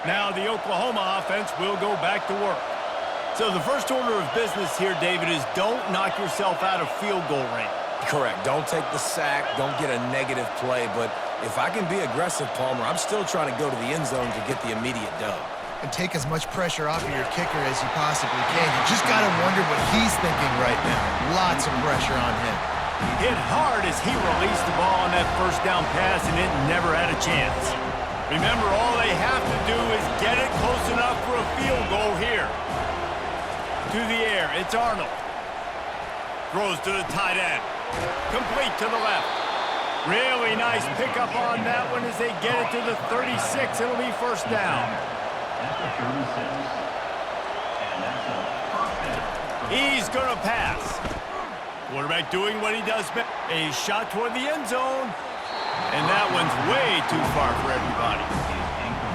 Now the Oklahoma offense will go back to work. So the first order of business here, David, is don't knock yourself out of field goal range. Correct. Don't take the sack. Don't get a negative play. But if I can be aggressive, Palmer, I'm still trying to go to the end zone to get the immediate dub. And take as much pressure off of your kicker as you possibly can. You just got to wonder what he's thinking right now. Lots of pressure on him. Hit hard as he released the ball on that first down pass, and it never had a chance. Remember, all they have to do is get it close enough for a field goal here. To the air, it's Arnold. Throws to the tight end. Complete to the left. Really nice pickup on that one as they get it to the 36. It'll be first down. He's going to pass. Quarterback doing what he does best. A shot toward the end zone. And that one's way too far for everybody.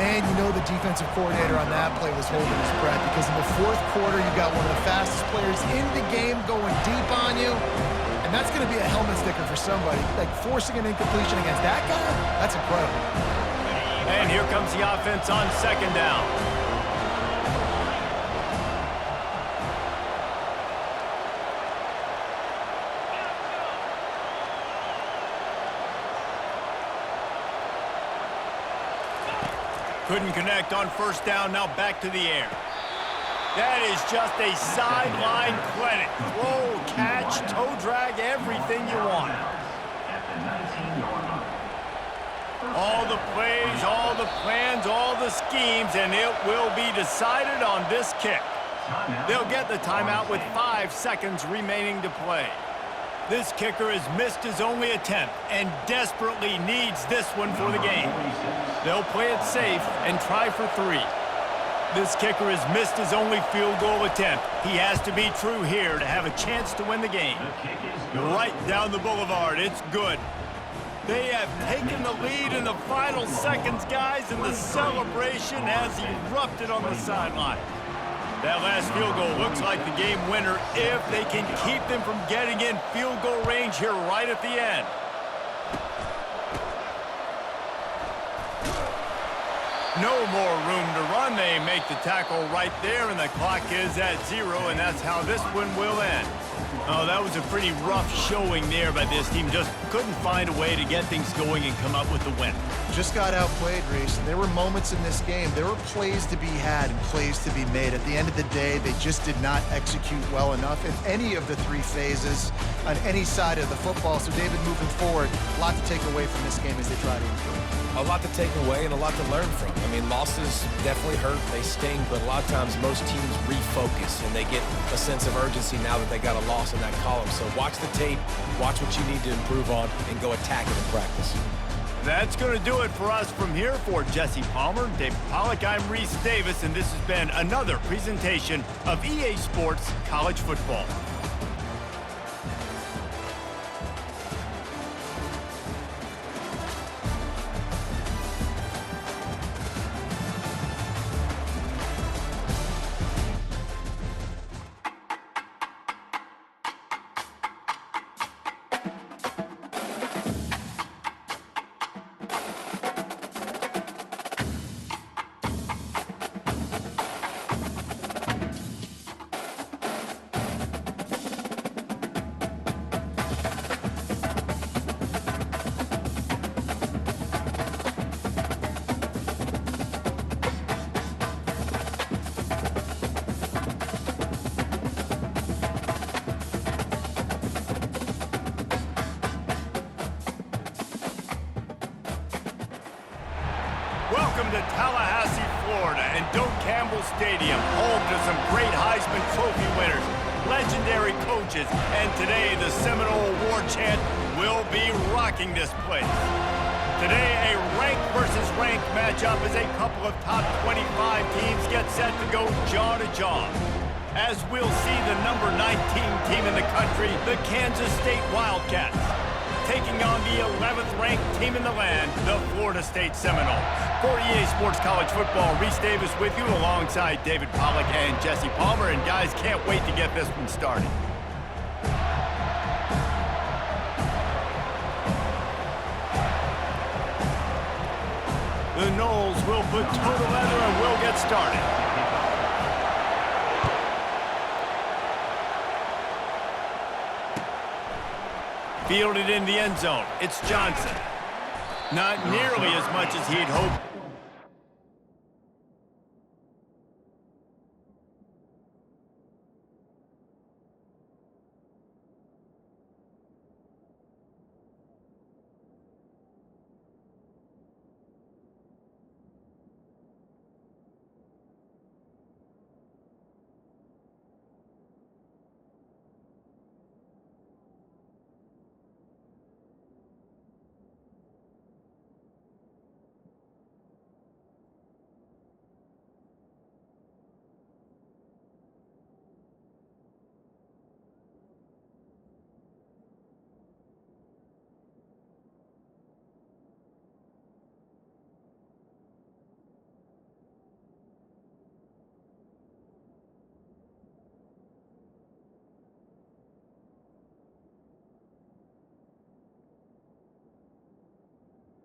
Man, you know the defensive coordinator on that play was holding his breath because in the fourth quarter, you got one of the fastest players in the game going deep on you. And that's going to be a helmet sticker for somebody. Like forcing an incompletion against that guy, that's incredible. And here comes the offense on second down. Couldn't connect on first down, now back to the air. That is just a sideline clinic. Throw, catch, toe drag, everything you want. All the plays, all the plans, all the schemes, and it will be decided on this kick. They'll get the timeout with 5 seconds remaining to play. This kicker has missed his only attempt and desperately needs this one for the game. They'll play it safe and try for 3. This kicker has missed his only field goal attempt. He has to be true here to have a chance to win the game. Right down the boulevard, it's good. They have taken the lead in the final seconds, guys, and the celebration has erupted on the sideline. That last field goal looks like the game winner if they can keep them from getting in field goal range here right at the end. No more room to run. They make the tackle right there, and the clock is at 0, and that's how this one will end. Oh, that was a pretty rough showing there by this team. Just couldn't find a way to get things going and come up with the win. Just got outplayed, Reese. There were moments in this game. There were plays to be had and plays to be made. At the end of the day, they just did not execute well enough in any of the 3 phases on any side of the football. So, David, moving forward, a lot to take away from this game as they try to improve. A lot to take away and a lot to learn from. I mean, losses definitely hurt, they sting, but a lot of times most teams refocus and they get a sense of urgency now that they got a loss in that column. So watch the tape, watch what you need to improve on, and go attack it in practice. That's going to do it for us from here. For Jesse Palmer, David Pollack, I'm Reese Davis, and this has been another presentation of EA Sports College Football. Welcome to Tallahassee, Florida, and Doak Campbell Stadium, home to some great Heisman Trophy winners, legendary coaches, and today the Seminole War Chant will be rocking this place. Today, a ranked versus ranked matchup as a couple of top 25 teams get set to go jaw to jaw. As we'll see the number 19 team in the country, the Kansas State Wildcats, taking on the 11th ranked team in the land, the Florida State Seminoles. For EA Sports College Football, Reese Davis with you alongside David Pollack and Jesse Palmer. And guys, can't wait to get this one started. The Noles will put toe to leather and we'll get started. Fielded in the end zone. It's Johnson. Not nearly as much as he'd hoped.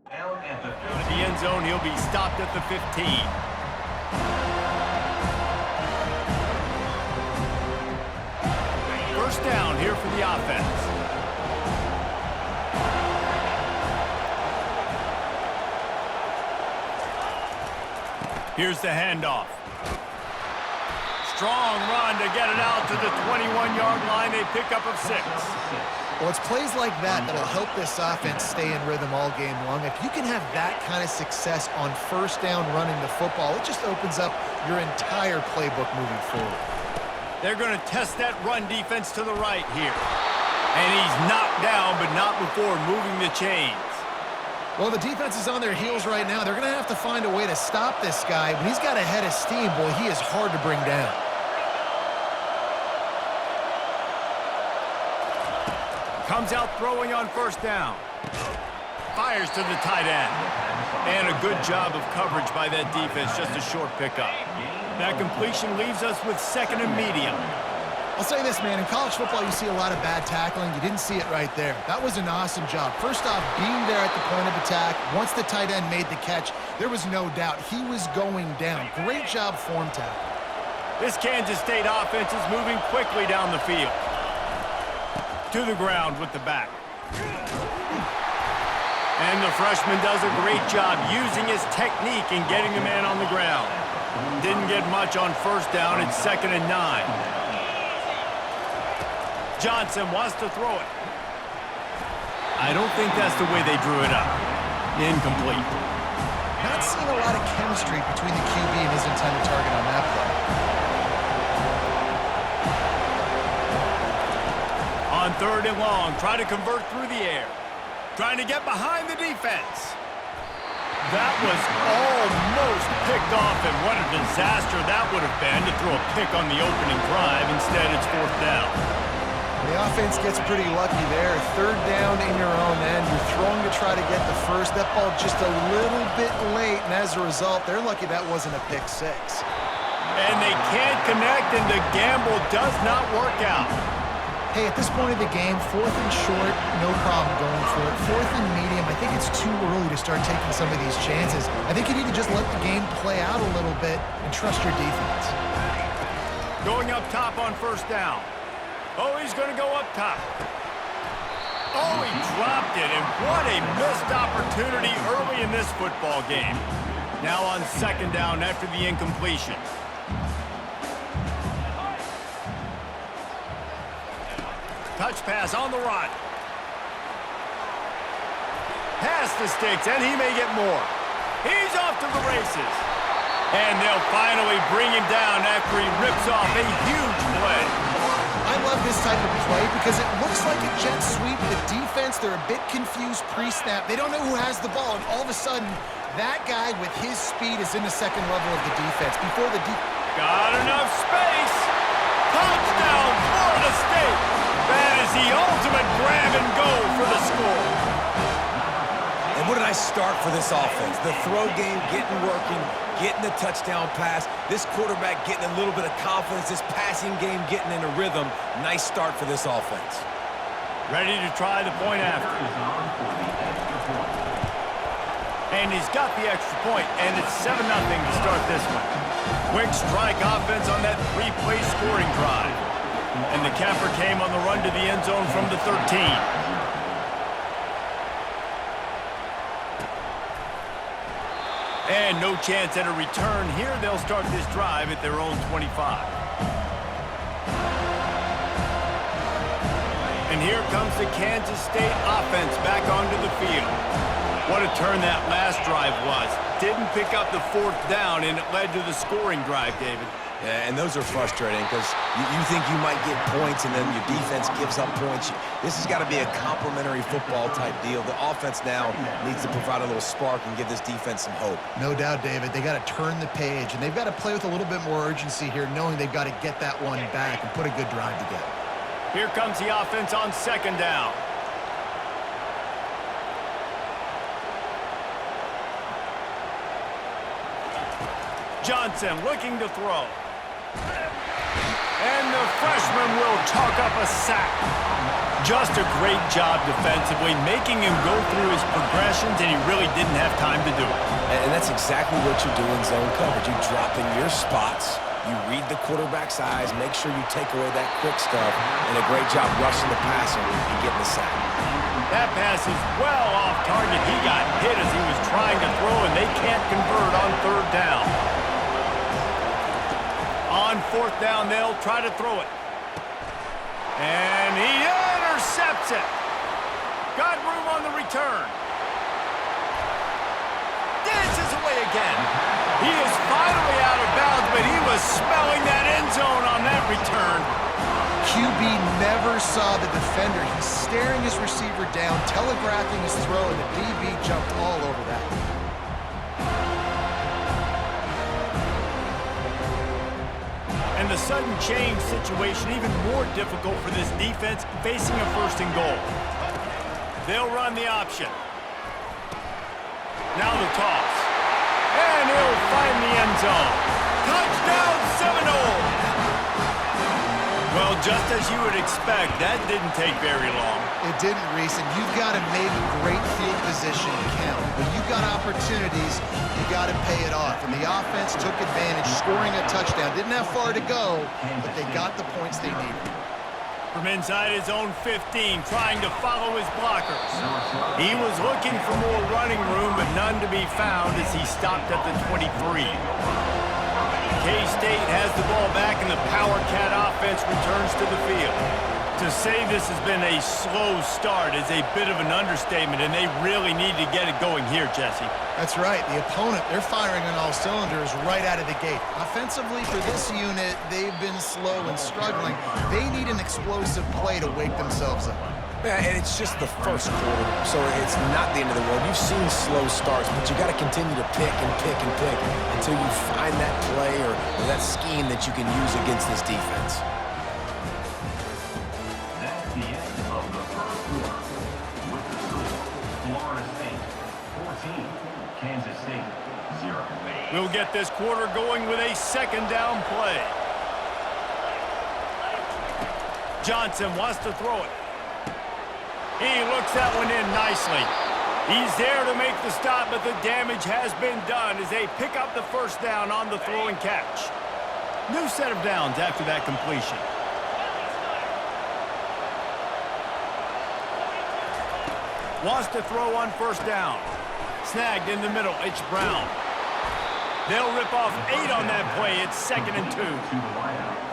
At the end zone, he'll be stopped at the 15. First down here for the offense. Here's the handoff. Strong run to get it out to the 21-yard line. They pick up of 6. Well, it's plays like that that'll help this offense stay in rhythm all game long. If you can have that kind of success on first down running the football, it just opens up your entire playbook moving forward. They're going to test that run defense to the right here. And he's knocked down, but not before moving the chains. Well, the defense is on their heels right now. They're going to have to find a way to stop this guy. When he's got a head of steam, boy, he is hard to bring down. Comes out throwing on first down. Fires to the tight end. And a good job of coverage by that defense, just a short pickup. That completion leaves us with second and medium. I'll say this, man. In college football, you see a lot of bad tackling. You didn't see it right there. That was an awesome job. First off, being there at the point of attack. Once the tight end made the catch, there was no doubt he was going down. Great job form tackle. This Kansas State offense is moving quickly down the field. To the ground with the back. And the freshman does a great job using his technique and getting the man on the ground. Didn't get much on first down. It's 2nd and 9. Johnson wants to throw it. I don't think that's the way they drew it up. Incomplete. Not seeing a lot of chemistry between the QB and his intended target on that play. On 3rd and long, try to convert through the air. Trying to get behind the defense. That was almost picked off, and what a disaster that would have been to throw a pick on the opening drive. Instead, it's 4th down. The offense gets pretty lucky there. 3rd down in your own end. You're throwing to try to get the first. That ball just a little bit late, and as a result, they're lucky that wasn't a pick 6. And they can't connect, and the gamble does not work out. Hey, at this point of the game, 4th and short, no problem going for it. 4th and medium, I think it's too early to start taking some of these chances. I think you need to just let the game play out a little bit and trust your defense. Going up top on first down. Oh, he's going to go up top. Oh, he dropped it, and what a missed opportunity early in this football game. Now on 2nd down after the incompletion. Touch pass on the run. Pass the sticks, and he may get more. He's off to the races. And they'll finally bring him down after he rips off a huge play. I love this type of play because it looks like a jet sweep. The defense, they're a bit confused pre-snap. They don't know who has the ball, and all of a sudden, that guy with his speed is in the 2nd level of the defense. Before the Got enough space. Touchdown, Florida State. That is the ultimate grab and go for the score. And what did I start for this offense? The throw game getting working, getting the touchdown pass. This quarterback getting a little bit of confidence. This passing game getting in a rhythm. Nice start for this offense. Ready to try the point after. And he's got the extra point, and it's 7-0 to start this one. Quick strike offense on that 3-play scoring drive. And the capper came on the run to the end zone from the 13. And no chance at a return here. They'll start this drive at their own 25. And here comes the Kansas State offense back onto the field. What a turn that last drive was. Didn't pick up the 4th down, and it led to the scoring drive, David. Yeah, and those are frustrating because you think you might get points and then your defense gives up points. This has got to be a complementary football type deal. The offense now needs to provide a little spark and give this defense some hope. No doubt, David. They got to turn the page, and they've got to play with a little bit more urgency here, knowing they've got to get that one back and put a good drive together. Here comes the offense on 2nd down. Johnson looking to throw. And the freshman will chalk up a sack. Just a great job defensively, making him go through his progressions, and he really didn't have time to do it. And that's exactly what you do in zone coverage. You drop in your spots, you read the quarterback's eyes, make sure you take away that quick stuff, and a great job rushing the passer and getting the sack. That pass is well off target. He got hit as he was trying to throw, and they can't convert on 3rd down. On 4th down, they'll try to throw it. And he intercepts it. Got room on the return. Dances away again. He is finally out of bounds, but he was smelling that end zone on that return. QB never saw the defender. He's staring his receiver down, telegraphing his throw, and the DB jumped all over that. And the sudden change situation even more difficult for this defense facing a 1st and goal. They'll run the option. Now the toss. And he'll find the end zone. Touchdown Seminoles! Well, just as you would expect, that didn't take very long. It didn't, Reese, and you've got to make great field position count. When you've got opportunities, you got to pay it off. And the offense took advantage, scoring a touchdown. Didn't have far to go, but they got the points they needed. From inside his own 15, trying to follow his blockers. He was looking for more running room, but none to be found as he stopped at the 23. K-State has the ball back, and the Power Cat offense returns to the field. To say this has been a slow start is a bit of an understatement, and they really need to get it going here, Jesse. That's right. The opponent, they're firing on all cylinders right out of the gate. Offensively, for this unit, they've been slow and struggling. They need an explosive play to wake themselves up. Yeah, and it's just the 1st quarter, so it's not the end of the world. You've seen slow starts, but you got to continue to pick and pick and pick until you find that play or that scheme that you can use against this defense. That's the end of the 1st quarter. With the score, Florida State 14, Kansas State 0. We'll get this quarter going with a 2nd down play. Johnson wants to throw it. He looks that one in nicely. He's there to make the stop, but the damage has been done as they pick up the 1st down on the throw and catch. New set of downs after that completion. Wants to throw on 1st down. Snagged in the middle. It's Brown. They'll rip off 8 on that play. It's 2nd and 2.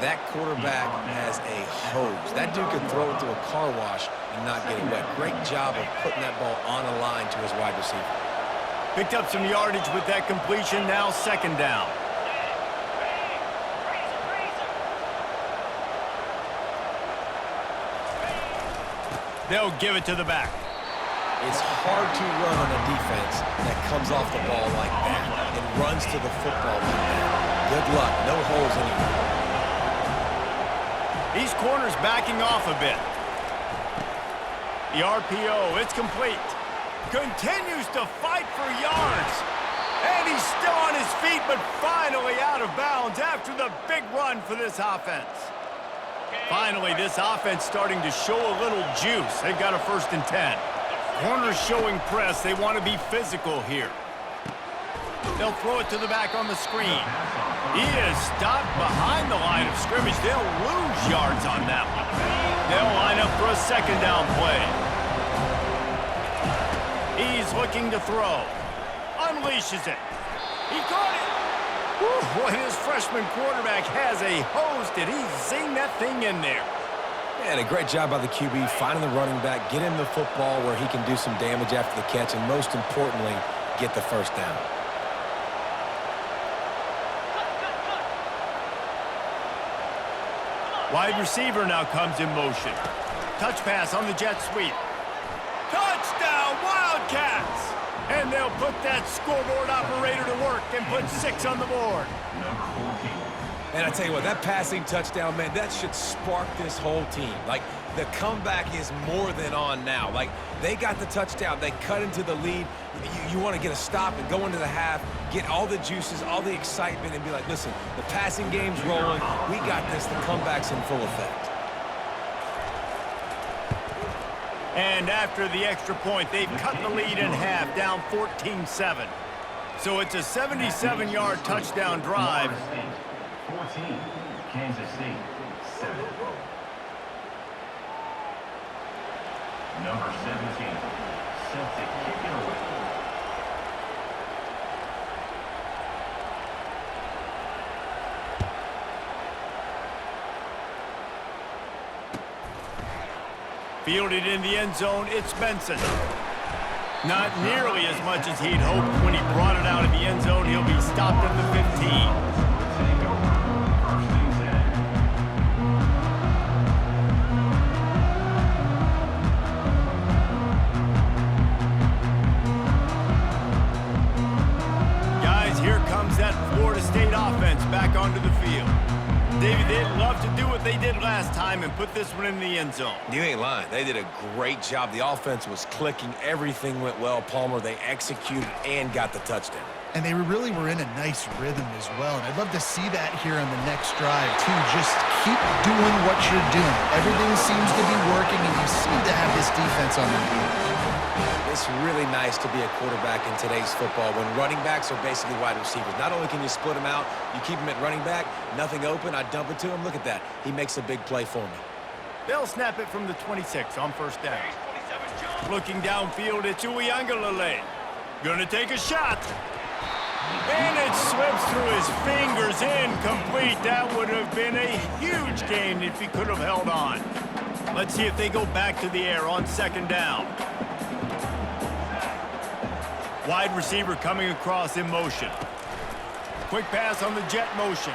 That quarterback has a hose. That dude could throw it through a car wash and not get it wet. Great job of putting that ball on a line to his wide receiver. Picked up some yardage with that completion. Now 2nd down. They'll give it to the back. It's hard to run on a defense that comes off the ball like that and runs to the football like that. Good luck. No holes anywhere. These corners backing off a bit. The RPO, it's complete. Continues to fight for yards. And he's still on his feet, but finally out of bounds after the big run for this offense. Finally, this offense starting to show a little juice. They've got a 1st and 10. Corners showing press. They want to be physical here. They'll throw it to the back on the screen. He is stopped behind the line of scrimmage. They'll lose yards on that one. They'll line up for a second down play. He's looking to throw. Unleashes it. He caught it. Whew, when his freshman quarterback has a hose, did he zing that thing in there? And a great job by the QB, finding the running back, get him the football where he can do some damage after the catch, and most importantly, get the first down. Wide receiver now comes in motion. Touch pass on the jet sweep. Touchdown, Wildcats! And they'll put that scoreboard operator to work and put 6 on the board. Number 14. And I tell you what, that passing touchdown, man, that should spark this whole team. Like, the comeback is more than on now. Like, they got the touchdown. They cut into the lead. You want to get a stop and go into the half, get all the juices, all the excitement, and be like, listen, the passing game's rolling. We got this. The comeback's in full effect. And after the extra point, they've cut the lead in half, down 14-7. So it's a 77-yard touchdown drive. Florida State 14, Kansas State 7. Number 17, set to kick it away. Fielded in the end zone, it's Benson. Not nearly as much as he'd hoped when he brought it out of the end zone. He'll be stopped at the 15. Take over, first and 10. Guys, here comes that Florida State offense back onto the field. David, they'd love to do what they did last time and put this one in the end zone. You ain't lying. They did a great job. The offense was clicking. Everything went well, Palmer. They executed and got the touchdown. And they really were in a nice rhythm as well. And I'd love to see that here on the next drive, too. Just keep doing what you're doing. Everything seems to be working, and you seem to have this defense on their feet. It's really nice to be a quarterback in today's football when running backs are basically wide receivers. Not only can you split them out, you keep them at running back, nothing open, I dump it to him. Look at that. He makes a big play for me. They'll snap it from the 26 on first down. Looking downfield, it's Uiagalelei. Gonna take a shot. And it slips through his fingers, incomplete. That would have been a huge gain if he could have held on. Let's see if they go back to the air on second down. Wide receiver coming across in motion. Quick pass on the jet motion.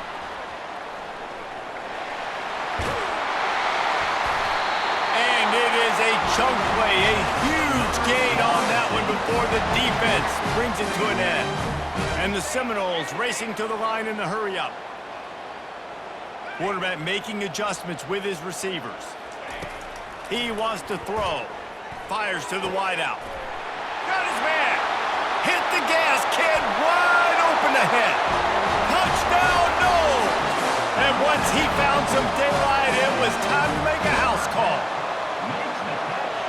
And it is a chunk play, a huge gain on that one before the defense brings it to an end. And the Seminoles racing to the line in the hurry-up. Quarterback making adjustments with his receivers. He wants to throw. Fires to the wideout. Got his man. Hit the gas, kid. Wide open ahead. Touchdown, no. And once he found some daylight, it was time to make a house call.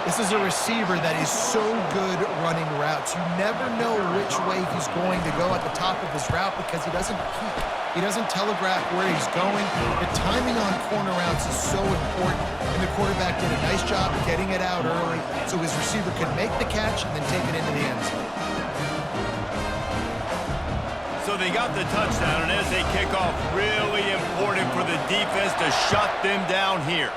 This is a receiver that is so good running routes. You never know which way he's going to go at the top of his route because he doesn't peek. He doesn't telegraph where he's going. The timing on corner routes is so important, and the quarterback did a nice job getting it out early so his receiver could make the catch and then take it into the end zone. So they got the touchdown, and as they kick off, really important for the defense to shut them down here.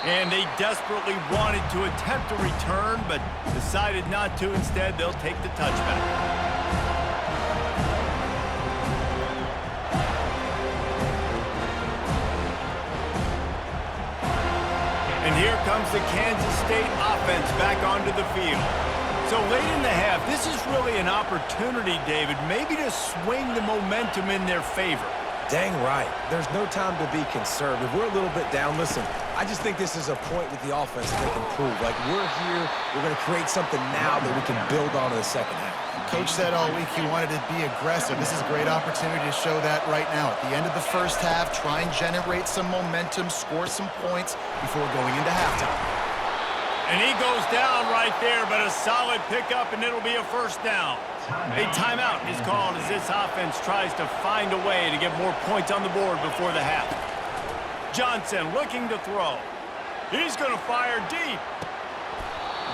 And they desperately wanted to attempt a return, but decided not to. Instead, they'll take the touchback. And here comes the Kansas State offense back onto the field. So late in the half, this is really an opportunity, David, maybe to swing the momentum in their favor. Dang right. There's no time to be conservative. We're a little bit down. Listen, I just think this is a point with the offense that they can prove. Like, we're here, we're going to create something now that we can build on in the second half. Coach said all week he wanted to be aggressive. This is a great opportunity to show that right now. At the end of the first half, try and generate some momentum, score some points before going into halftime. And he goes down right there, but a solid pickup, and it'll be a first down. A timeout is called as this offense tries to find a way to get more points on the board before the half. Johnson looking to throw. He's going to fire deep.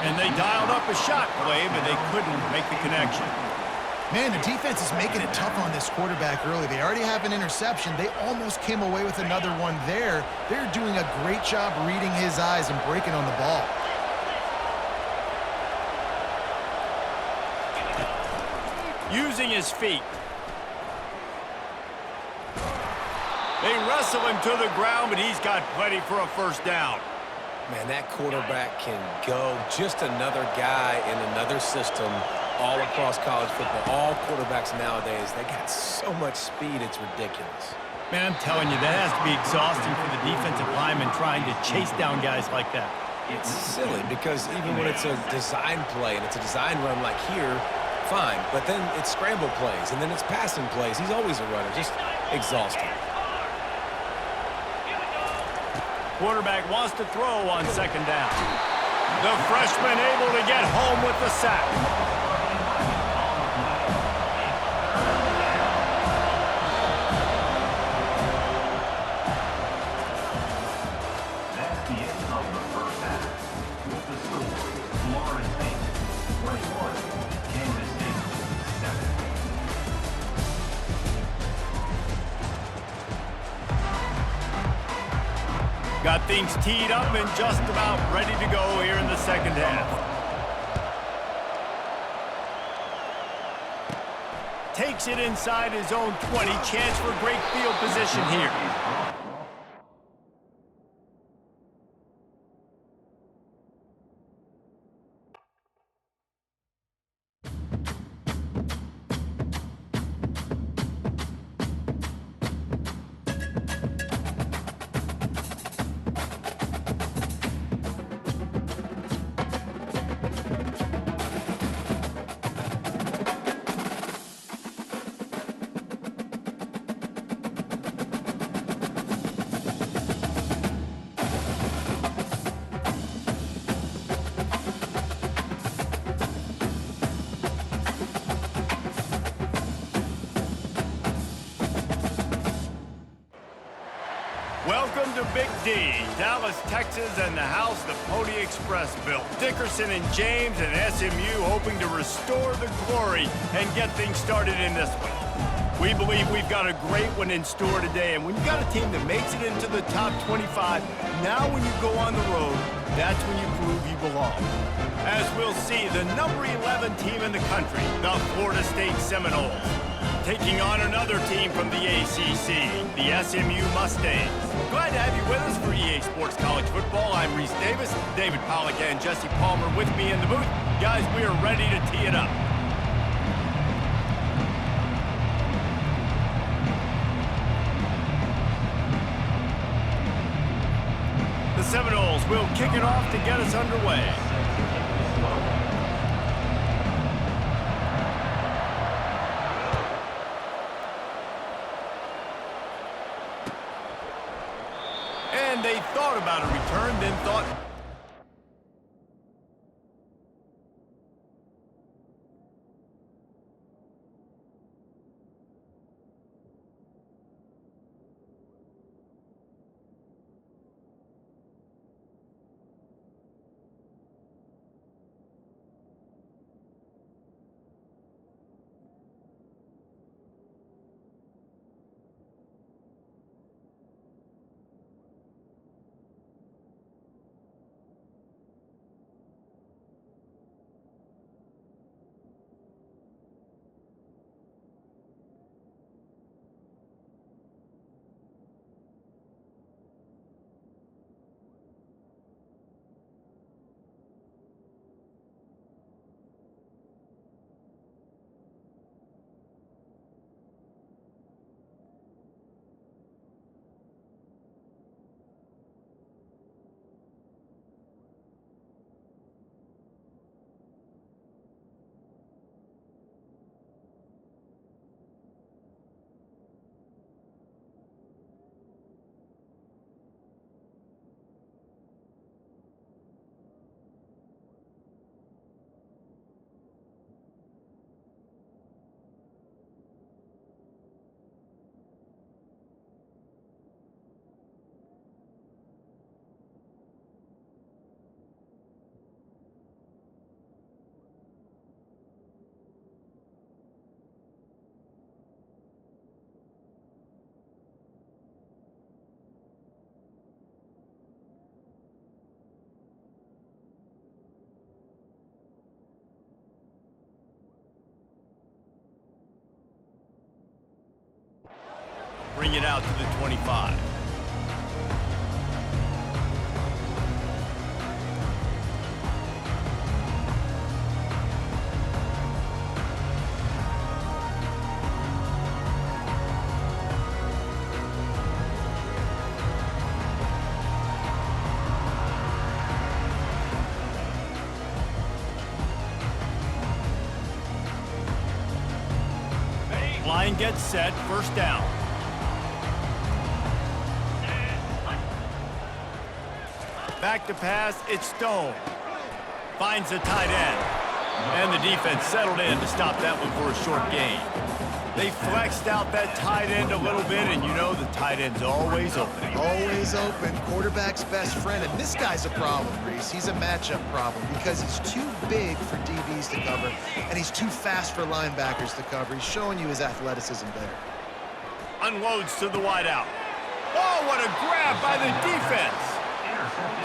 And they dialed up a shot play, but they couldn't make the connection. Man, the defense is making it tough on this quarterback early. They already have an interception. They almost came away with another one there. They're doing a great job reading his eyes and breaking on the ball. Using his feet. They wrestle him to the ground, but he's got plenty for a first down. Man, that quarterback can go. Just another guy in another system all across college football. All quarterbacks nowadays, they got so much speed, it's ridiculous. Man, I'm telling you, that has to be exhausting for the defensive lineman trying to chase down guys like that. It's silly because even when it's a design play and it's a design run like here, fine. But then it's scramble plays and then it's passing plays. He's always a runner. Just exhausting. Quarterback wants to throw on second down. The freshman able to get home with the sack. That's the end of the first half. With the score, Florida State 21, Kansas State 7. Got things teed up and just about ready to go here in the second half. Takes it inside his own 20. Chance for great field position here. Welcome to Big D, Dallas, Texas, and the house the Pony Express built. Dickerson and James and SMU hoping to restore the glory and get things started in this one. We believe we've got a great one in store today, and when you've got a team that makes it into the top 25, now when you go on the road, that's when you prove you belong. As we'll see, the number 11 team in the country, the Florida State Seminoles, taking on another team from the ACC, the SMU Mustangs. Glad to have you with us for EA Sports College Football. I'm Reese Davis, David Pollack and Jesse Palmer with me in the booth. Guys, we are ready to tee it up. The Seminoles will kick it off to get us underway. And they thought about a return, then thought... bring it out to the 25. Line gets set, first down. Back to pass, it's Stone. Finds the tight end. And the defense settled in to stop that one for a short gain. They flexed out that tight end a little bit, and you know the tight end's always open. Always open, quarterback's best friend, and this guy's a problem, Reese. He's a matchup problem because he's too big for DBs to cover, and he's too fast for linebackers to cover. He's showing you his athleticism there. Unloads to the wideout. Oh, what a grab by the defense!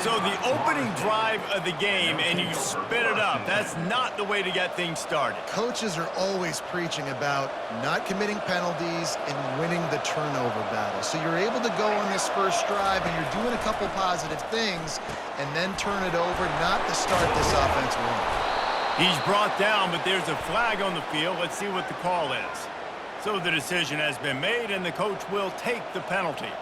So the opening drive of the game, and you spit it up. That's not the way to get things started. Coaches are always preaching about not committing penalties and winning the turnover battle. So you're able to go on this first drive, and you're doing a couple positive things, and then turn it over, not to start this offense winning. He's brought down, but there's a flag on the field. Let's see what the call is. So the decision has been made, and the coach will take the penalty.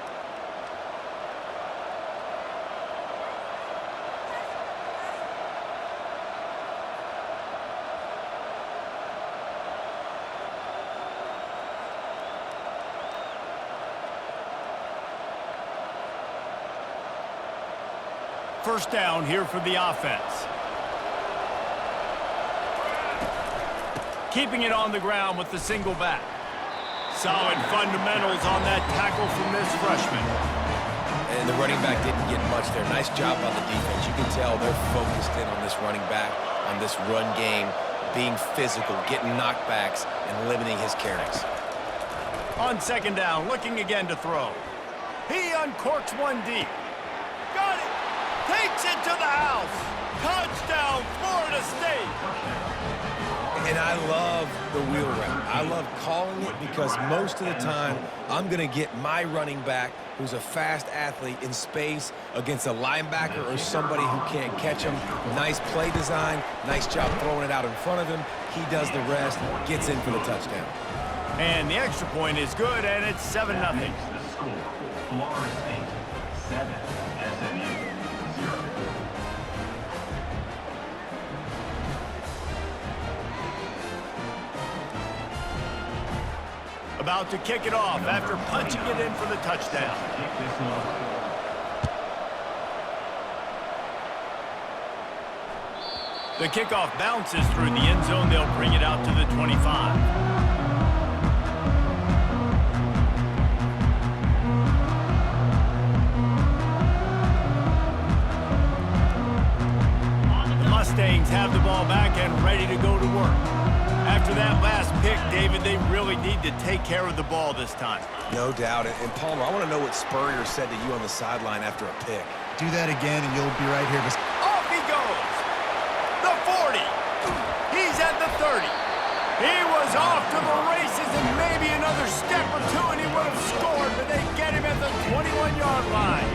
First down here for the offense. Keeping it on the ground with the single back. Solid fundamentals on that tackle from this freshman. And the running back didn't get much there. Nice job on the defense. You can tell they're focused in on this running back, on this run game, being physical, getting knockbacks, and limiting his carries. On second down, looking again to throw. He uncorks one deep. Got it! Takes it to the house. Touchdown, Florida State. And I love the wheel route. I love calling it because most of the time, I'm going to get my running back, who's a fast athlete, in space against a linebacker or somebody who can't catch him. Nice play design. Nice job throwing it out in front of him. He does the rest, gets in for the touchdown. And the extra point is good, and it's 7-0. The score, Florida State 7, SMU 0. About to kick it off after punching it in for the touchdown. Kick this one. The kickoff bounces through the end zone. They'll bring it out to the 25. Mustangs have the ball back and ready to go to work. After that last pick, David, they really need to take care of the ball this time. No doubt. And Palmer, I want to know what Spurrier said to you on the sideline after a pick. Do that again, and you'll be right here. Off he goes. The 40. He's at the 30. He was off to the races, and maybe another step or two, and he would have scored, but they get him at the 21-yard line.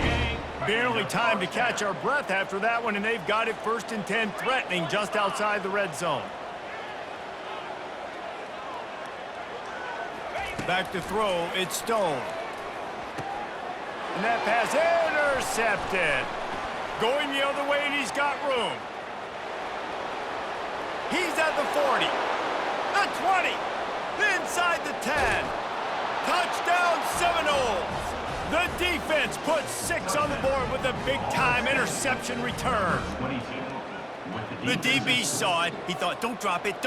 Barely time to catch our breath after that one, and they've got it 1st and 10, threatening just outside the red zone. Back to throw, it's Stone. And that pass intercepted. Going the other way, and he's got room. He's at the 40, the 20, inside the 10. Touchdown, Seminoles. The defense puts 6 on the board with a big-time interception return. 22. The DB saw it. He thought, don't drop it,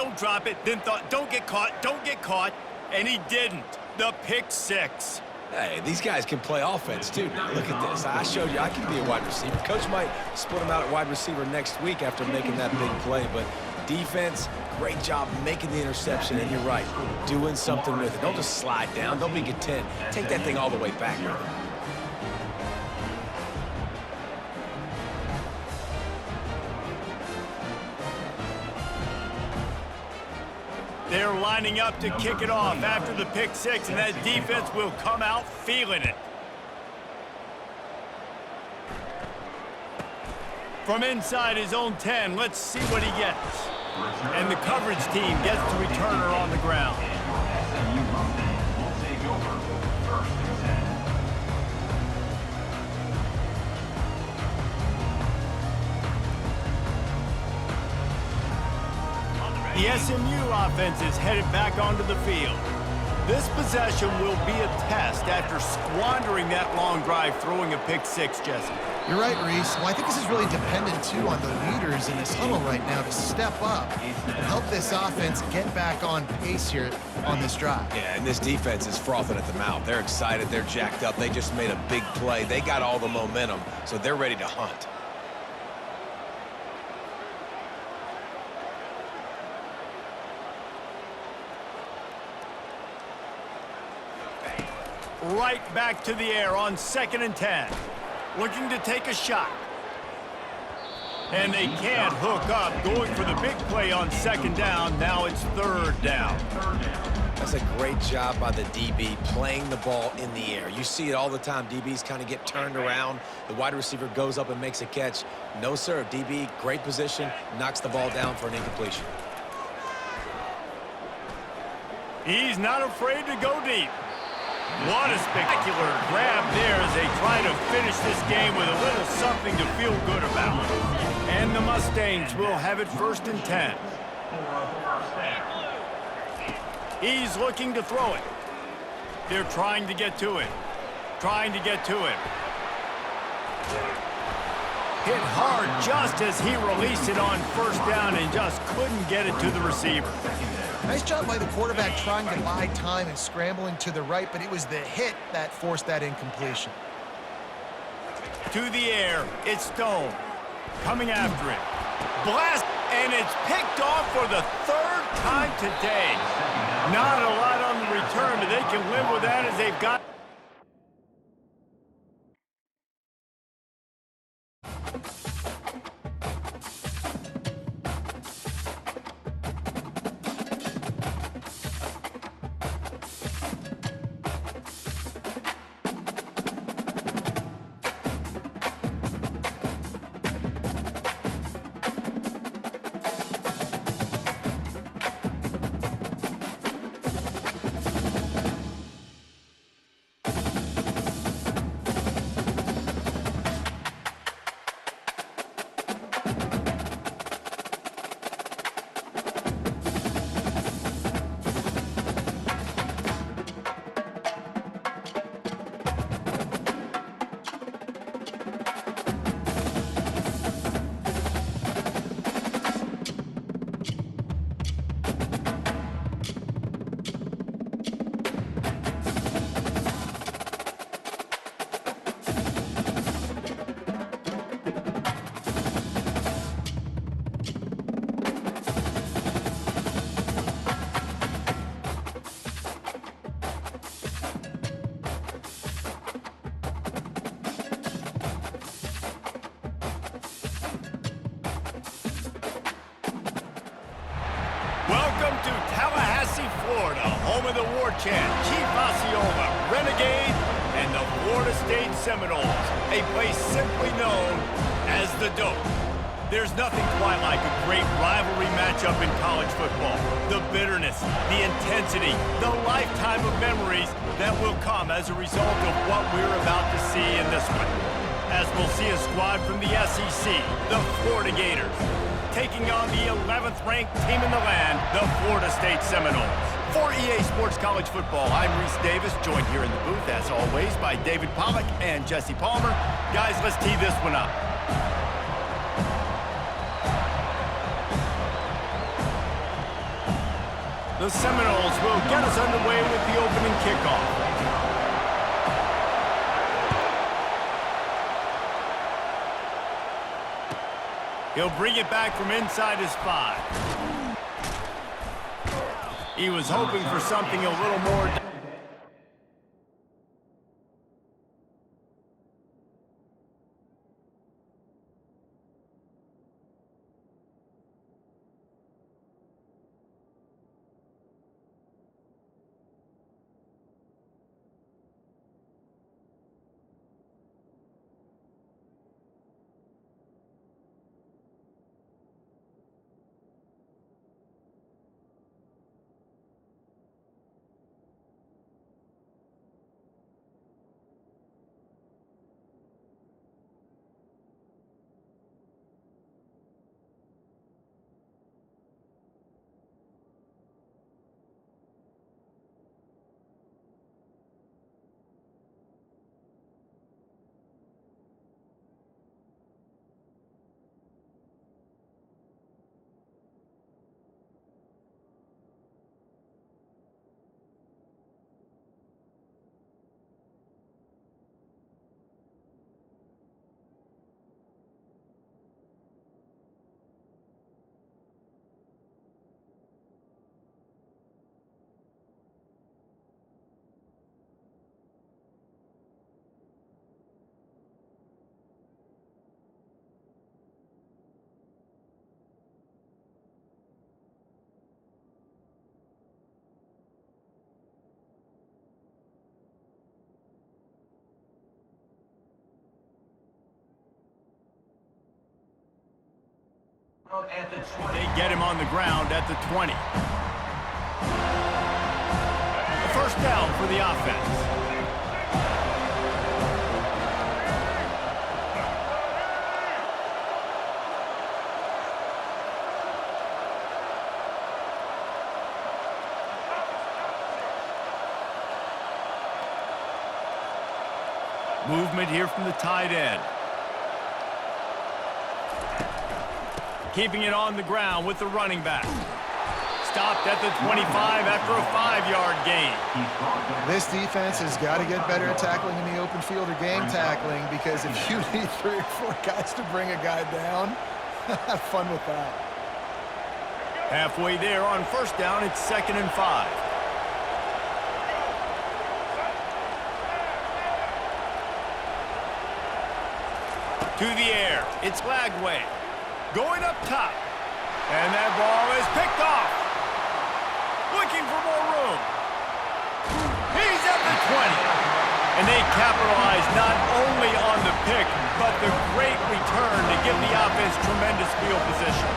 then thought, don't get caught, and he didn't. The pick 6. Hey, these guys can play offense, too. Now, look at this. I showed you I can be a wide receiver. Coach might split him out at wide receiver next week after making that big play, but defense, great job making the interception, and you're right, doing something with it. Don't just slide down. Don't be content. Take that thing all the way back with it. They're lining up to kick it off after the pick six, and that defense will come out feeling it. From inside his own 10, let's see what he gets. And the coverage team gets the returner on the ground. SMU Mustangs will take over 1st and 10. The SMU offense is headed back onto the field. This possession will be a test after squandering that long drive throwing a pick six, Jesse. You're right, Reese. Well, I think this is really dependent, too, on the leaders in this huddle right now to step up and help this offense get back on pace here on this drive. Yeah, and this defense is frothing at the mouth. They're excited. They're jacked up. They just made a big play. They got all the momentum, so they're ready to hunt. Right back to the air on 2nd and 10. Looking to take a shot. And they can't hook up. Going for the big play on 2nd down. Now it's 3rd down. That's a great job by the DB playing the ball in the air. You see it all the time. DBs kind of get turned around. The wide receiver goes up and makes a catch. No, sir. DB, great position, knocks the ball down for an incompletion. He's not afraid to go deep. What a spectacular grab there as they try to finish this game with a little something to feel good about. And the Mustangs will have it 1st and 10. He's looking to throw it. They're trying to get to it. Trying to get to it. Hit hard just as he released it on 1st down and just couldn't get it to the receiver. Nice job by the quarterback trying to buy time and scrambling to the right, but it was the hit that forced that incompletion. To the air, it's Stone. Coming after it. Blast, and it's picked off for the 3rd time today. Not a lot on the return, but they can live with that as they've got. Welcome to Tallahassee, Florida, home of the war chant, Chief Osceola, Renegade, and the Florida State Seminoles, a place simply known as the Dope. There's nothing quite like a great rivalry matchup in college football. The bitterness, the intensity, the lifetime of memories that will come as a result of what we're about to see in this one. As we'll see a squad from the SEC, the Florida Gators, taking on the 11th ranked team in the land, the Florida State Seminoles. For EA Sports College Football, I'm Reese Davis, joined here in the booth, as always, by David Pollack and Jesse Palmer. Guys, let's tee this one up. The Seminoles will get us underway with the opening kickoff. He'll bring it back from inside his 5. He was hoping for something a little more. At the 20. They get him on the ground at the 20. A first down for the offense. Movement here from the tight end. Keeping it on the ground with the running back. Stopped at the 25 after a 5-yard gain. This defense has got to get better at tackling in the open field or game tackling, because if you need 3 or 4 guys to bring a guy down, have fun with that. Halfway there on first down, it's 2nd and 5. To the air, it's Lagway. Going up top. And that ball is picked off. Looking for more room. He's at the 20. And they capitalize not only on the pick, but the great return to give the offense tremendous field position.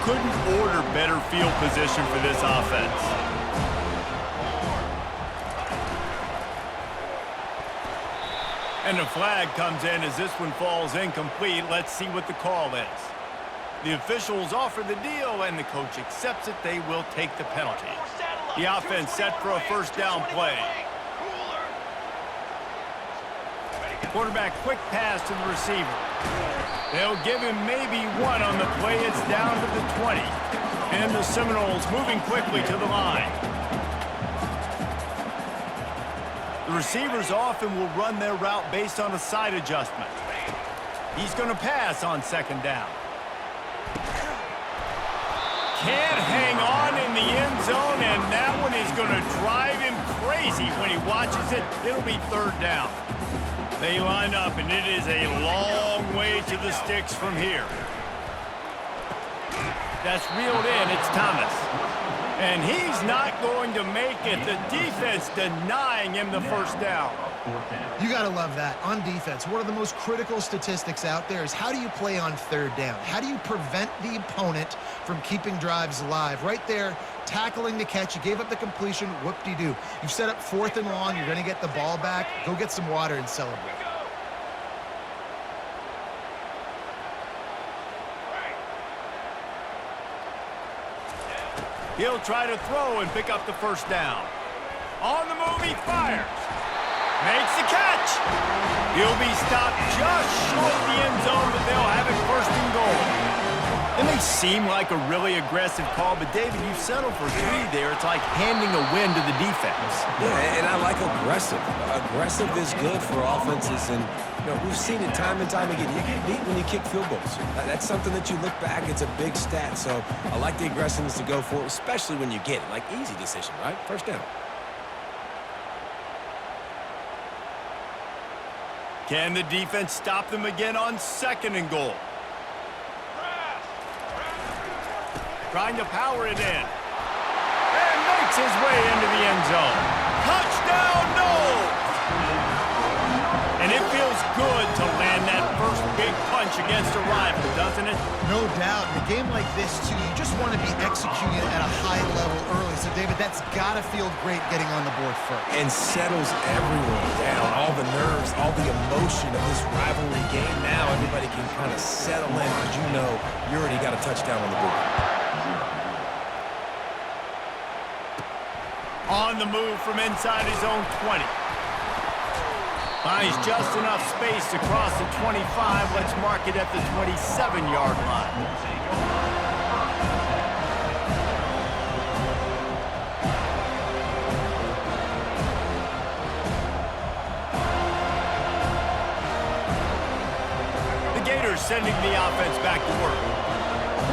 Couldn't order better field position for this offense. And the flag comes in as this one falls incomplete. Let's see what the call is. The officials offer the deal, and the coach accepts it. They will take the penalty. The offense set for a first down play. Quarterback quick pass to the receiver. They'll give him maybe one on the play. It's down to the 20. And the Seminoles moving quickly to the line. The receivers often will run their route based on a side adjustment. He's going to pass on 2nd down. Can't hang on in the end zone, and that one is going to drive him crazy when he watches it. It'll be 3rd down. They line up, and it is a long way to the sticks from here. That's reeled in. It's Thomas. And he's not going to make it. The defense denying him the first down. You got to love that. On defense, one of the most critical statistics out there is how do you play on 3rd down? How do you prevent the opponent from keeping drives alive? Right there, tackling the catch. You gave up the completion. Whoop-de-doo. You've set up 4th and long. You're going to get the ball back. Go get some water and celebrate. He'll try to throw and pick up the first down. On the move, he fires. Makes the catch. He'll be stopped just short of the end zone, but they'll have it 1st and goal. It may seem like a really aggressive call, but David, you settled for 3 there. It's like handing a win to the defense. Yeah, and I like aggressive. Aggressive is good for offenses, and we've seen it time and time again. You get beat when you kick field goals. That's something that you look back, it's a big stat. So I like the aggressiveness to go for it, especially when you get it. Like, easy decision, right? First down. Can the defense stop them again on 2nd and goal? Trying to power it in. And makes his way into the end zone. Touchdown, Noles! And it feels good to land that first big punch against a rival, doesn't it? No doubt. In a game like this, too, you just want to be executing at a high level early. So, David, that's got to feel great getting on the board first. And settles everyone down. All the nerves, all the emotion of this rivalry game. Now everybody can kind of settle in because you know you already got a touchdown on the board. On the move from inside his own 20. Finds just enough space to cross the 25. Let's mark it at the 27-yard line. The Gators sending the offense back to work.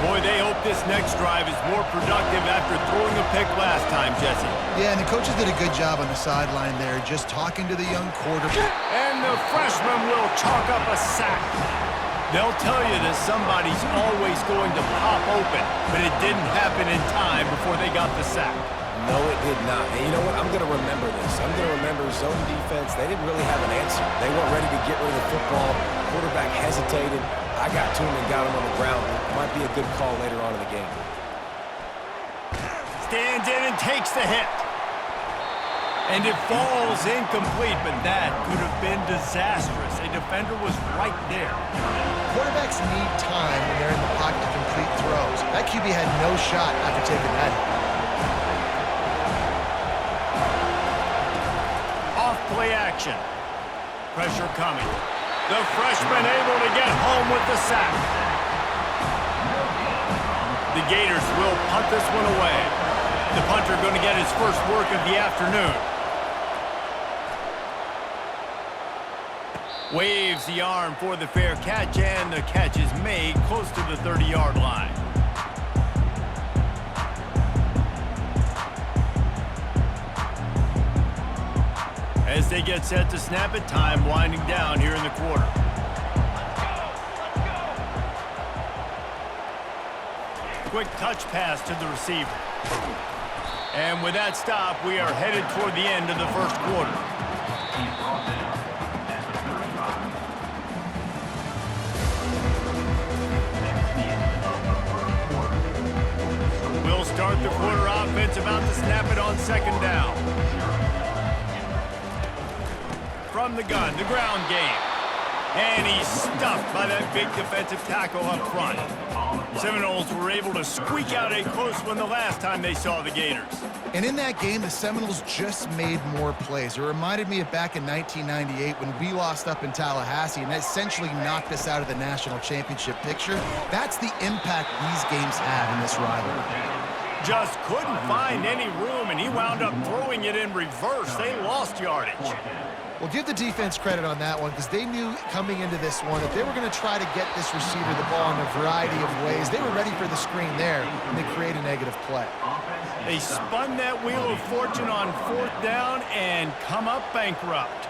Boy, they hope this next drive is more productive after throwing a pick last time, Jesse. Yeah, and the coaches did a good job on the sideline there, just talking to the young quarterback. And the freshman will chalk up a sack. They'll tell you that somebody's always going to pop open, but it didn't happen in time before they got the sack. No, it did not. And you know what? I'm going to remember this. I'm going to remember zone defense. They didn't really have an answer. They weren't ready to get rid of the football. quarterback hesitated. I got to him and got him on the ground. It might be a good call later on in the game. Stands in and takes the hit. And it falls incomplete, but that could have been disastrous. A defender was right there. Quarterbacks need time when they're in the pocket to complete throws. That QB had no shot after taking that hit. Off play action. Pressure coming. The freshman able to get home with the sack. The Gators will punt this one away. The punter going to get his first work of the afternoon. Waves the arm for the fair catch, and the catch is made close to the 30-yard line. As they get set to snap it, time winding down here in the quarter. Quick touch pass to the receiver. And with that stop, we are headed toward the end of the first quarter. He's brought down at the 35. That's the end of the first quarter. We'll start the quarter offense about to snap it on second down. From the gun, the ground game. And he's stuffed by that big defensive tackle up front. Seminoles were able to squeak out a close one the last time they saw the Gators. And in that game, the Seminoles just made more plays. It reminded me of back in 1998 when we lost up in Tallahassee and essentially knocked us out of the national championship picture. That's the impact these games have in this rivalry. Just couldn't find any room, and he wound up throwing it in reverse. They lost yardage. Well, give the defense credit on that one because they knew coming into this one that they were going to try to get this receiver the ball in a variety of ways. They were ready for the screen there, and they create a negative play. They spun that wheel of fortune on fourth down and come up bankrupt.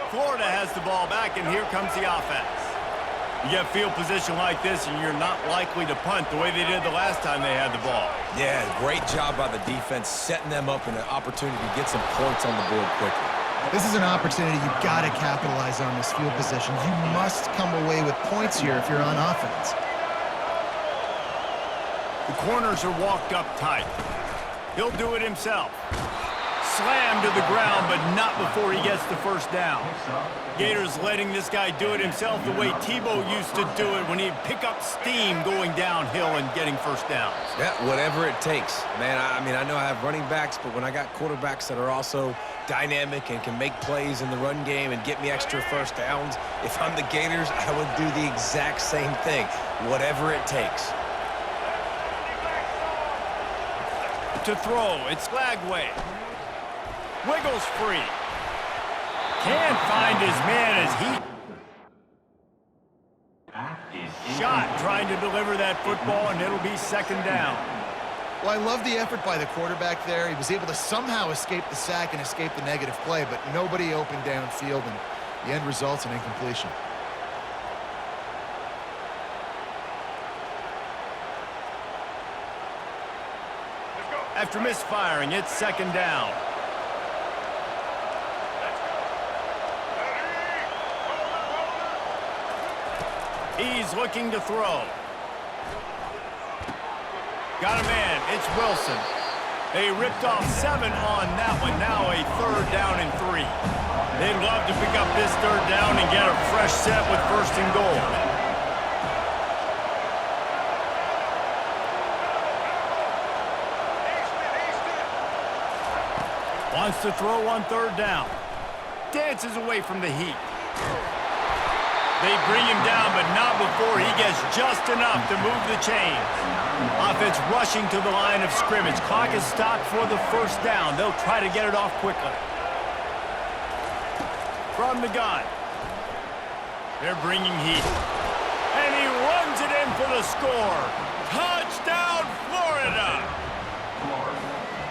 Florida has the ball back, and here comes the offense. You get field position like this, and you're not likely to punt the way they did the last time they had the ball. Yeah, great job by the defense, setting them up in an opportunity to get some points on the board quickly. This is an opportunity you've got to capitalize on this field position. You must come away with points here if you're on offense. The corners are walked up tight. He'll do it himself. Slammed to the ground, but not before he gets the first down. Gators letting this guy do it himself the way Tebow used to do it when he'd pick up steam going downhill and getting first downs. Yeah, whatever it takes. Man, I mean, I know I have running backs, but when I got quarterbacks that are also dynamic and can make plays in the run game and get me extra first downs, if I'm the Gators, I would do the exact same thing, whatever it takes. To throw, it's Lagway. Wiggles free. Can't find his man as he shot trying to deliver that football, and it'll be second down. Well, I love the effort by the quarterback there. He was able to somehow escape the sack and escape the negative play, but nobody opened downfield, and the end results in incompletion. After misfiring, it's second down. He's looking to throw. Got a man. It's Wilson. They ripped off 7 on that one. Now a third down and 3. They'd love to pick up this third down and get a fresh set with first and goal. Wants to throw on third down. Dances away from the heat. They bring him down, but not before he gets just enough to move the chains. Offense rushing to the line of scrimmage. Clock is stopped for the first down. They'll try to get it off quickly. From the gun. They're bringing heat. And he runs it in for the score. Touchdown, Florida!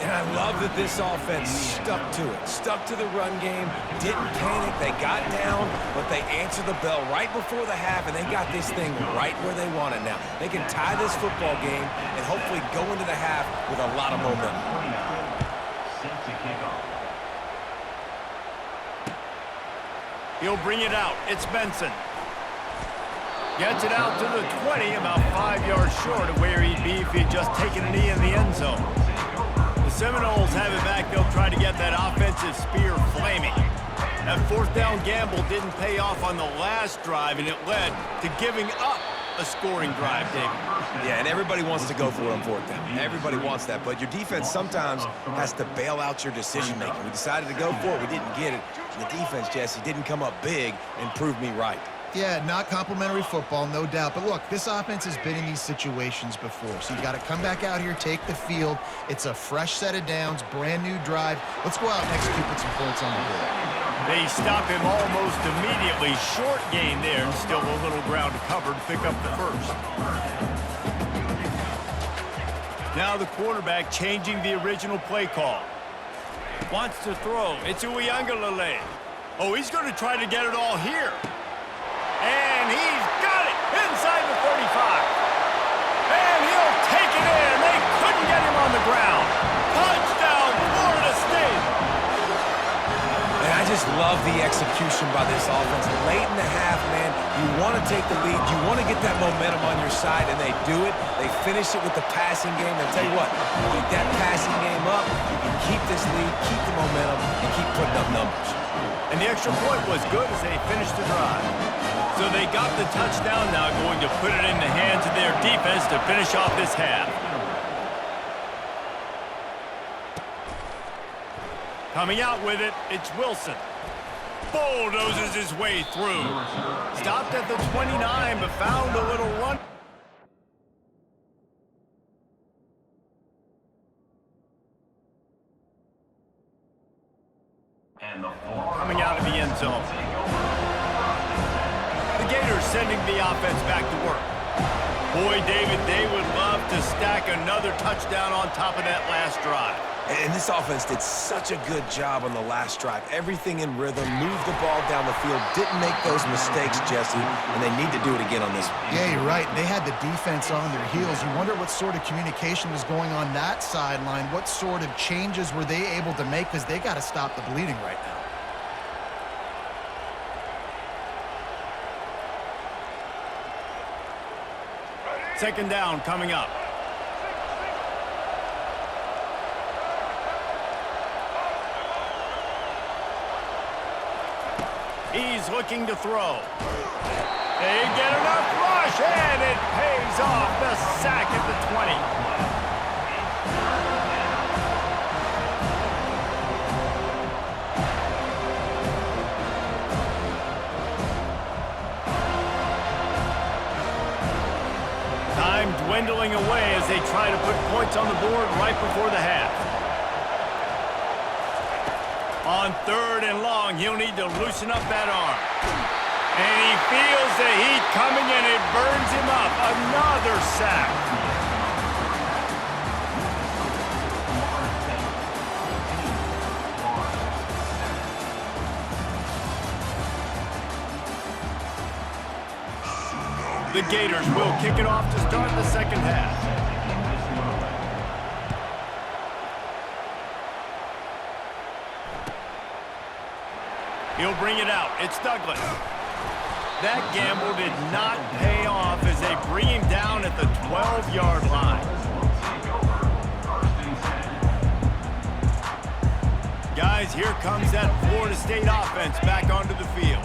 And I love that this offense stuck to it, stuck to the run game, didn't panic, they got down, but they answered the bell right before the half, and they got this thing right where they want it now. They can tie this football game and hopefully go into the half with a lot of momentum. Set to kick off. He'll bring it out. It's Benson. Gets it out to the 20, about 5 yards short of where he'd be if he'd just taken a knee in the end zone. The Seminoles have it back. They'll try to get that offensive spear flaming. That fourth down gamble didn't pay off on the last drive, and it led to giving up a scoring drive, David. Yeah, and everybody wants to go for it on fourth down. Everybody wants that, but your defense sometimes has to bail out your decision-making. We decided to go for it. We didn't get it. And the defense, Jesse, didn't come up big and prove me right. Yeah, not complimentary football, no doubt. But look, this offense has been in these situations before. So you got to come back out here, take the field. It's a fresh set of downs, brand new drive. Let's go out and execute, put some points on the board. They stop him almost immediately. Short gain there, and still a little ground to cover to pick up the first. Now the quarterback changing the original play call. Wants to throw. It's Uiagalelei. Oh, he's going to try to get it all here. And he's got it inside the 35. And he'll take it in. They couldn't get him on the ground. Touchdown, Florida State. And I just love the execution by this offense. Late in the half, man, you want to take the lead. You want to get that momentum on your side, and they do it. They finish it with the passing game. I'll tell you what, keep that passing game up. You can keep this lead, keep the momentum, and keep putting up numbers. And the extra point was good as they finished the drive. So they got the touchdown, now going to put it in the hands of their defense to finish off this half. Coming out with it, it's Wilson. Bulldozes his way through. Stopped at the 29, but found a little run. Coming out of the end zone. The Gators sending the offense back to work. Boy, David, they would love to stack another touchdown on top of that last drive. And this offense did such a good job on the last drive. Everything in rhythm, moved the ball down the field, didn't make those mistakes, Jesse, and they need to do it again on this one. Yeah, you're right. They had the defense on their heels. You wonder what sort of communication was going on that sideline. What sort of changes were they able to make? Because they got to stop the bleeding right now. Second down coming up. He's looking to throw. They get enough rush, and it pays off. The sack at the 20. Time dwindling away as they try to put points on the board right before the half. On third and long, he'll need to loosen up that arm. And he feels the heat coming, and it burns him up. Another sack. The Gators will kick it off to start the second half. He'll bring it out. It's Douglas. That gamble did not pay off as they bring him down at the 12-yard line. Guys, here comes that Florida State offense back onto the field.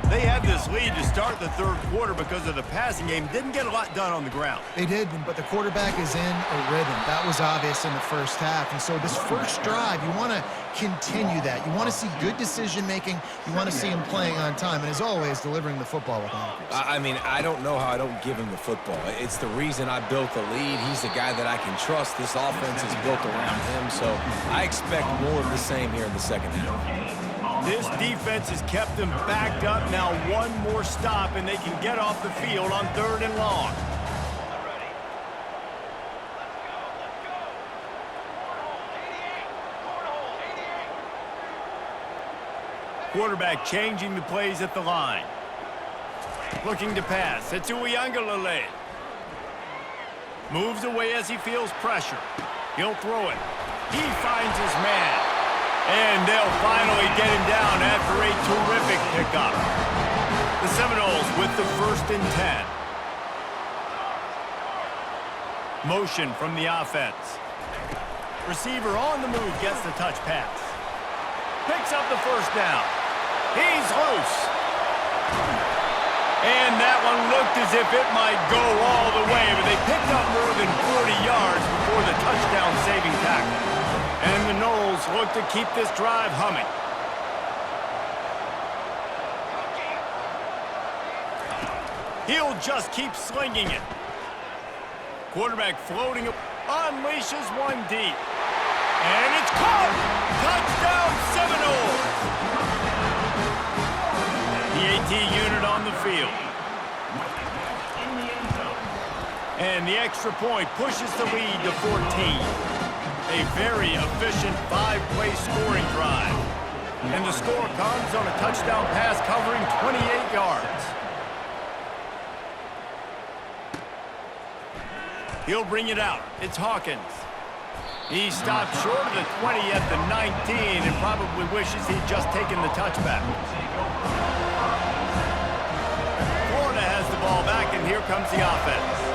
They had this lead to start the third quarter because of the passing game. Didn't get a lot done on the ground. They did, but the quarterback is in a rhythm. That was obvious in the first half. And so this first drive, you want to continue that. You want to see good decision-making. You want to see him playing on time. And as always, delivering the football with accuracy. I mean, I don't know how I don't give him the football. It's the reason I built the lead. He's the guy that I can trust. This offense is built around him. So I expect more of the same here in the second half. This defense has kept them backed up. Now one more stop, and they can get off the field on third and long. Quarterback changing the plays at the line. Looking to pass. It's Uiagalelei. Moves away as he feels pressure. He'll throw it. He finds his man. And they'll finally get him down after a terrific pick up. The Seminoles with the 1st and 10. Motion from the offense. Receiver on the move gets the touch pass. Picks up the 1st down. He's loose. And that one looked as if it might go all the way, but they picked up more than 40 yards before the touchdown-saving tackle. And the Noles look to keep this drive humming. He'll just keep slinging it. Quarterback floating, unleashes one deep. And it's caught! Touchdown Seminoles! The AT unit on the field. And the extra point pushes the lead to 14. A very efficient 5-play scoring drive. And the score comes on a touchdown pass covering 28 yards. He'll bring it out. It's Hawkins. He stopped short of the 20 at the 19 and probably wishes he'd just taken the touchback. Florida has the ball back, and here comes the offense.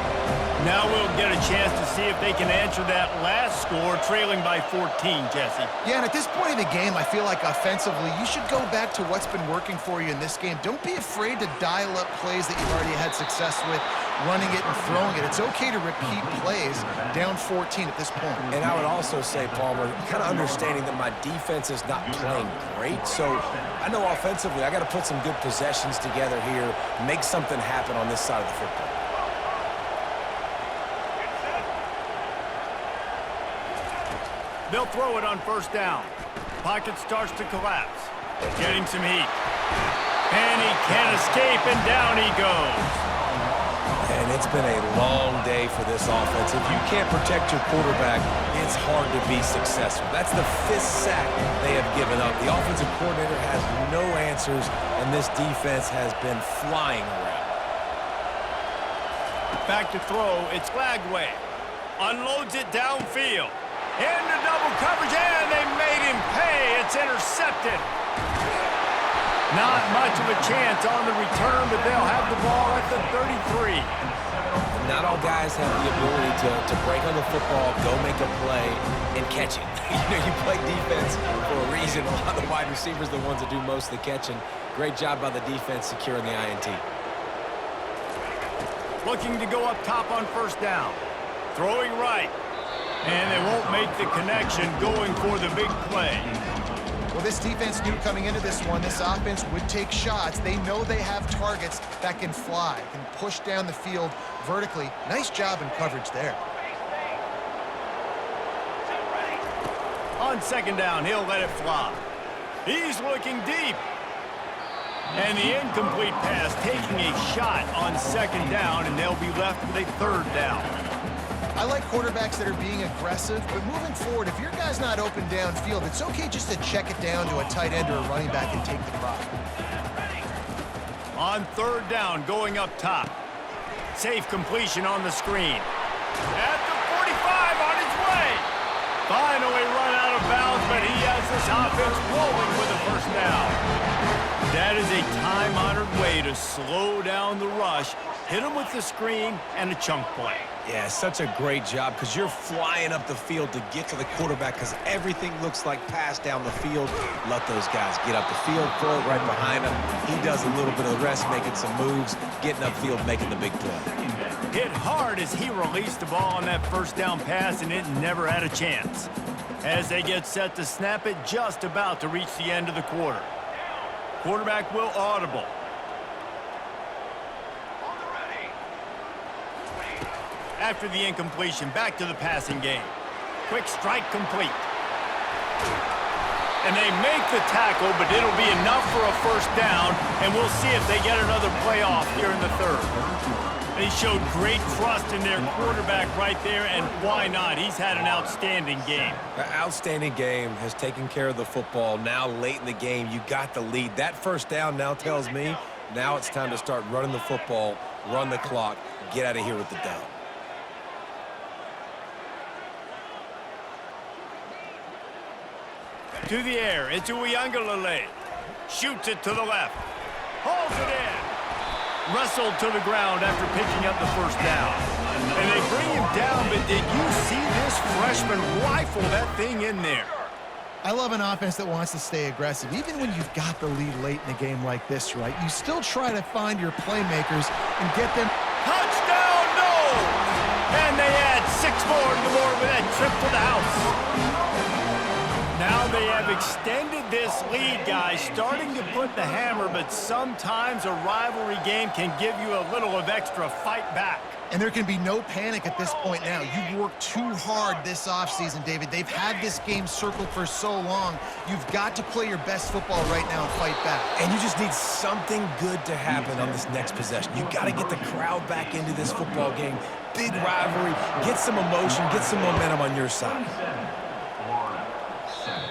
Now we'll get a chance to see if they can answer that last score, trailing by 14, Jesse. Yeah, and at this point in the game, I feel like offensively, you should go back to what's been working for you in this game. Don't be afraid to dial up plays that you've already had success with, running it and throwing it. It's okay to repeat plays down 14 at this point. And I would also say, Palmer, kind of understanding that my defense is not playing great. So I know offensively, I got to put some good possessions together here, make something happen on this side of the football. They'll throw it on 1st down. Pocket starts to collapse. Getting some heat. And he can't escape, and down he goes. And it's been a long day for this offense. If you can't protect your quarterback, it's hard to be successful. That's the 5th sack they have given up. The offensive coordinator has no answers, and this defense has been flying around. Back to throw. It's Lagway. Unloads it downfield. Into double coverage, and they made him pay. It's intercepted. Not much of a chance on the return, but they'll have the ball at the 33. Not all guys have the ability to break on the football, go make a play, and catch it. You play defense for a reason. A lot of the wide receivers are the ones that do most of the catching. Great job by the defense securing the INT. Looking to go up top on 1st down. Throwing right. And they won't make the connection, going for the big play. Well, this defense knew coming into this one, this offense would take shots. They know they have targets that can fly, can push down the field vertically. Nice job in coverage there. On 2nd down, he'll let it fly. He's looking deep. And the incomplete pass taking a shot on 2nd down, and they'll be left with a 3rd down. I like quarterbacks that are being aggressive, but moving forward, if your guy's not open downfield, it's okay just to check it down to a tight end or a running back and take the profit. On 3rd down, going up top. Safe completion on the screen. At the 45, on his way. Finally run out of bounds, but he has this offense rolling with a 1st down. That is a time-honored way to slow down the rush, hit him with the screen, and a chunk play. Yeah, such a great job because you're flying up the field to get to the quarterback because everything looks like pass down the field. Let those guys get up the field, throw it right behind him. He does a little bit of the rest, making some moves, getting upfield, making the big play. Hit hard as he released the ball on that 1st down pass, and it never had a chance. As they get set to snap it, just about to reach the end of the quarter. Quarterback will audible. After the incompletion, back to the passing game. Quick strike complete. And they make the tackle, but it'll be enough for a 1st down, and we'll see if they get another play off here in the 3rd. They showed great trust in their quarterback right there, and why not? He's had an outstanding game. An outstanding game, has taken care of the football. Now late in the game, you got the lead. That 1st down now tells me now it's time to start running the football, run the clock, get out of here with the dub. To the air, it's Uiagalelei. Shoots it to the left. Hauls it in. Wrestled to the ground after picking up the first down. And they bring him down, but did you see this freshman rifle that thing in there? I love an offense that wants to stay aggressive. Even when you've got the lead late in a game like this, right, you still try to find your playmakers and get them. Touchdown, no! And they add 6 more to the board with that trip to the house. Now they have extended this lead, guys, starting to put the hammer, but sometimes a rivalry game can give you a little of extra fight back. And there can be no panic at this point now. You've worked too hard this offseason, David. They've had this game circled for so long. You've got to play your best football right now and fight back. And you just need something good to happen on this next possession. You got to get the crowd back into this football game. Big rivalry. Get some emotion. Get some momentum on your side.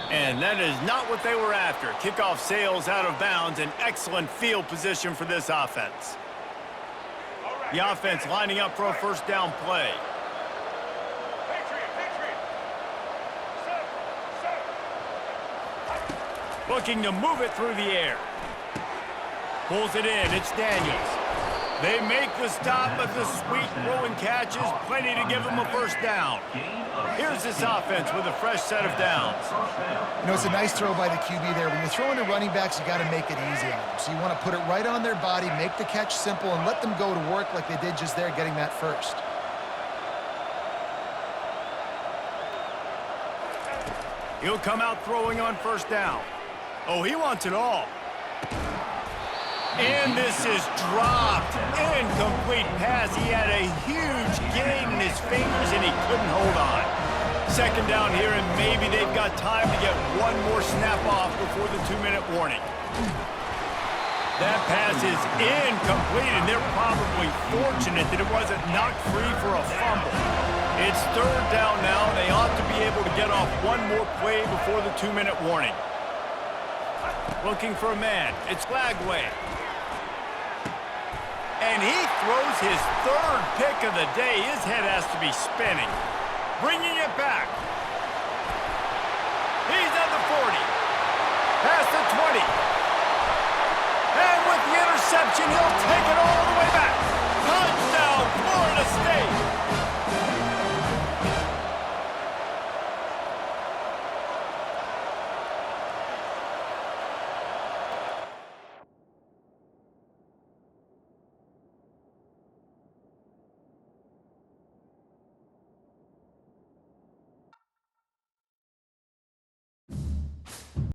And that is not what they were after. Kickoff sails out of bounds. An excellent field position for this offense. The offense lining up for a first down play. Looking to move it through the air. Pulls it in. It's Daniels. They make the stop, but the sweet throw and catch is plenty to give them a first down. Here's this offense with a fresh set of downs. You know, it's a nice throw by the QB there. When you're throwing to running backs, you got to make it easy on them. So you want to put it right on their body, make the catch simple, and let them go to work like they did just there, getting that first. He'll come out throwing on first down. Oh, he wants it all. And this is dropped. Incomplete pass. He had a huge gain in his fingers, and he couldn't hold on. Second down here, and maybe they've got time to get one more snap off before the 2-minute warning. That pass is incomplete, and they're probably fortunate that it wasn't knocked free for a fumble. It's third down now, and they ought to be able to get off one more play before the 2-minute warning. Looking for a man. It's Lagway. And he throws his third pick of the day. His head has to be spinning. Bringing it back. He's at the 40. Past the 20. And with the interception, he'll take it all